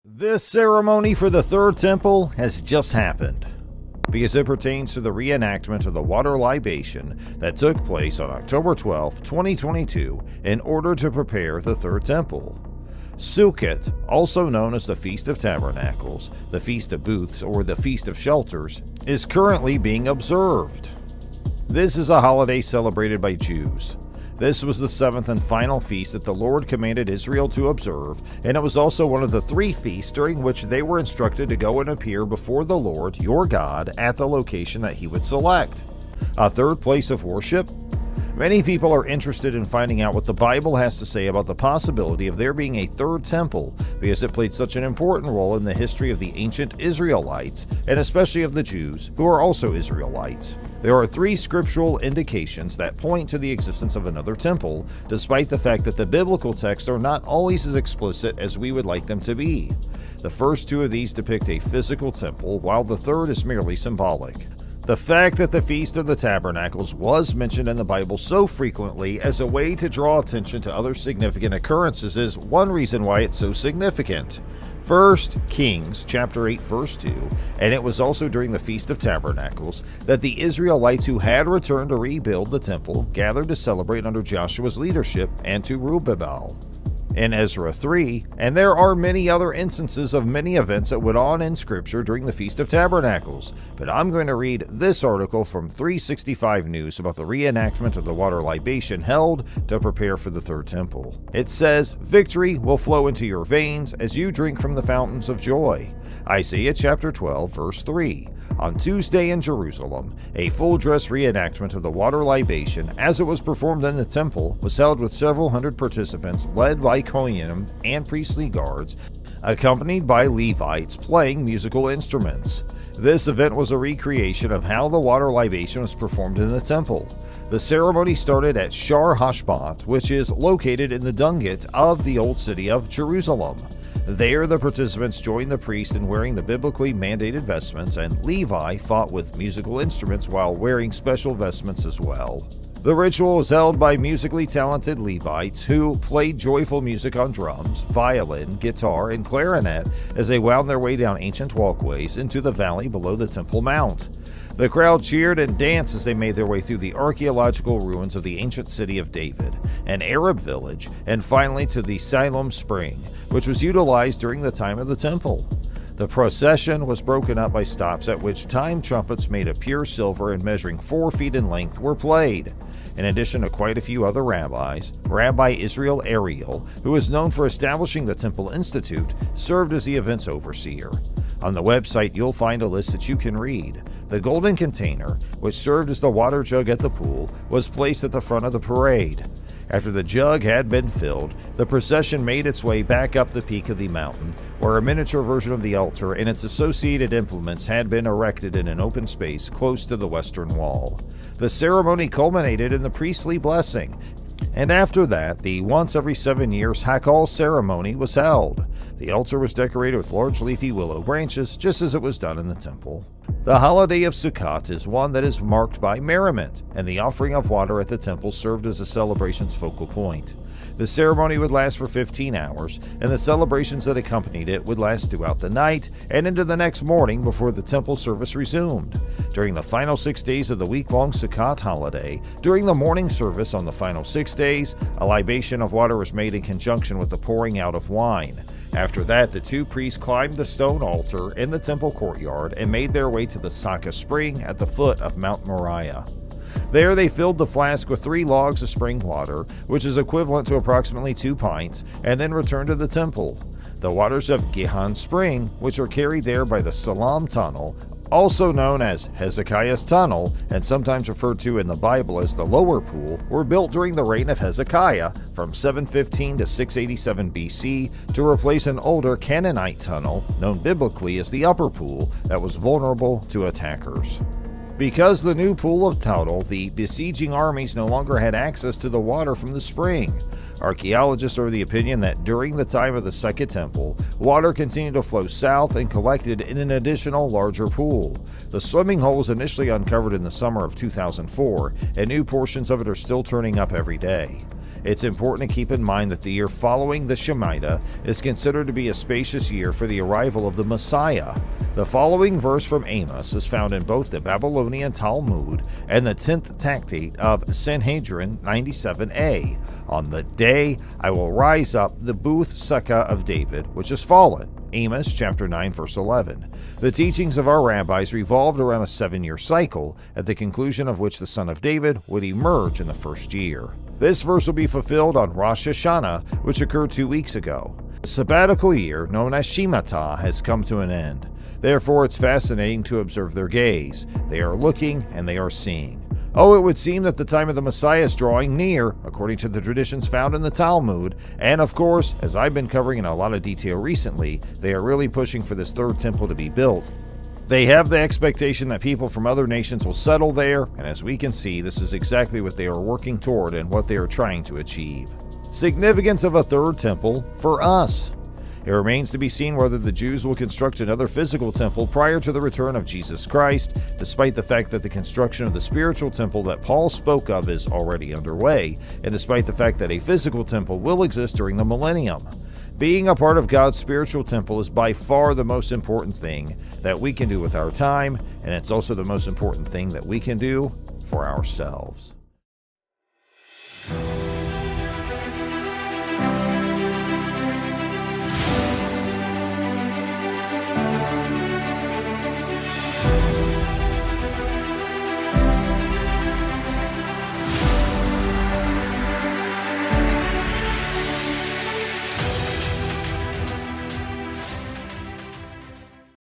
This ceremony for the third temple has just happened because it pertains to the reenactment of the water libation that took place on October 12, 2022 in order to prepare the third temple. Sukkot, also known as the Feast of Tabernacles, the Feast of Booths, or the Feast of Shelters, is currently being observed. This is a holiday celebrated by Jews. This was the seventh and final feast that the Lord commanded Israel to observe, and it was also one of the 3 feasts during which they were instructed to go and appear before the Lord, your God, at the location that he would select. A third place of worship? Many people are interested in finding out what the Bible has to say about the possibility of there being a third temple because it played such an important role in the history of the ancient Israelites, and especially of the Jews, who are also Israelites. There are 3 scriptural indications that point to the existence of another temple, despite the fact that the biblical texts are not always as explicit as we would like them to be. The first 2 of these depict a physical temple, while the third is merely symbolic. The fact that the Feast of the Tabernacles was mentioned in the Bible so frequently as a way to draw attention to other significant occurrences is one reason why it's so significant. 1 Kings chapter 8 verse 2, and it was also during the Feast of Tabernacles that the Israelites who had returned to rebuild the temple gathered to celebrate under Joshua's leadership and to Zerubbabel. In Ezra 3, and there are many other instances of many events that went on in Scripture during the Feast of Tabernacles, but I'm going to read this article from 365 News about the reenactment of the water libation held to prepare for the Third Temple. It says, "Victory will flow into your veins as you drink from the fountains of joy." Isaiah chapter 12 verse 3. On Tuesday in Jerusalem, a full-dress reenactment of the water libation as it was performed in the temple was held with several hundred participants led by Kohanim and priestly guards, accompanied by Levites playing musical instruments. This event was a recreation of how the water libation was performed in the temple. The ceremony started at Shar Hashbot, which is located in the Dungat of the Old City of Jerusalem. There, the participants joined the priest in wearing the biblically mandated vestments, and Levi fought with musical instruments while wearing special vestments as well. The ritual was held by musically talented Levites who played joyful music on drums, violin, guitar, and clarinet as they wound their way down ancient walkways into the valley below the Temple Mount. The crowd cheered and danced as they made their way through the archaeological ruins of the ancient city of David, an Arab village, and finally to the Siloam Spring, which was utilized during the time of the temple. The procession was broken up by stops at which time trumpets made of pure silver and measuring 4 feet in length were played. In addition to quite a few other rabbis, Rabbi Israel Ariel, who is known for establishing the Temple Institute, served as the event's overseer. On the website, you'll find a list that you can read. The golden container, which served as the water jug at the pool, was placed at the front of the parade. After the jug had been filled, the procession made its way back up the peak of the mountain, where a miniature version of the altar and its associated implements had been erected in an open space close to the western wall. The ceremony culminated in the priestly blessing, and after that, the once every 7 years Hakal ceremony was held. The altar was decorated with large leafy willow branches, just as it was done in the temple. The holiday of Sukkot is one that is marked by merriment, and the offering of water at the temple served as the celebration's focal point. The ceremony would last for 15 hours, and the celebrations that accompanied it would last throughout the night and into the next morning before the temple service resumed. During the final 6 days of the week-long Sukkot holiday, during the morning service on the final 6 days, a libation of water was made in conjunction with the pouring out of wine. After that, the 2 priests climbed the stone altar in the temple courtyard and made their way to the Saka spring at the foot of Mount Moriah. There they filled the flask with 3 logs of spring water, which is equivalent to approximately 2 pints, and then returned to the temple. The waters of Gihon Spring, which are carried there by the Salam Tunnel, also known as Hezekiah's Tunnel, and sometimes referred to in the Bible as the Lower Pool, were built during the reign of Hezekiah from 715 to 687 BC to replace an older Canaanite tunnel, known biblically as the Upper Pool, that was vulnerable to attackers. Because the new pool of Toutle, the besieging armies no longer had access to the water from the spring. Archaeologists are of the opinion that during the time of the Second Temple, water continued to flow south and collected in an additional larger pool. The swimming hole was initially uncovered in the summer of 2004, and new portions of it are still turning up every day. It's important to keep in mind that the year following the Shemitah is considered to be a spacious year for the arrival of the Messiah. The following verse from Amos is found in both the Babylonian Talmud and the 10th tractate of Sanhedrin 97a. On the day I will rise up the Booth Sukkah of David, which is fallen. Amos chapter 9 verse 11. The teachings of our rabbis revolved around a 7-year cycle, at the conclusion of which the Son of David would emerge in the first year. This verse will be fulfilled on Rosh Hashanah, which occurred 2 weeks ago. The sabbatical year, known as Shemitah, has come to an end. Therefore, it's fascinating to observe their gaze. They are looking and they are seeing. Oh, it would seem that the time of the Messiah is drawing near, according to the traditions found in the Talmud. And of course, as I've been covering in a lot of detail recently, they are really pushing for this third temple to be built. They have the expectation that people from other nations will settle there, and as we can see, this is exactly what they are working toward and what they are trying to achieve. Significance of a third temple for us. It remains to be seen whether the Jews will construct another physical temple prior to the return of Jesus Christ, despite the fact that the construction of the spiritual temple that Paul spoke of is already underway, and despite the fact that a physical temple will exist during the millennium. Being a part of God's spiritual temple is by far the most important thing that we can do with our time, and it's also the most important thing that we can do for ourselves.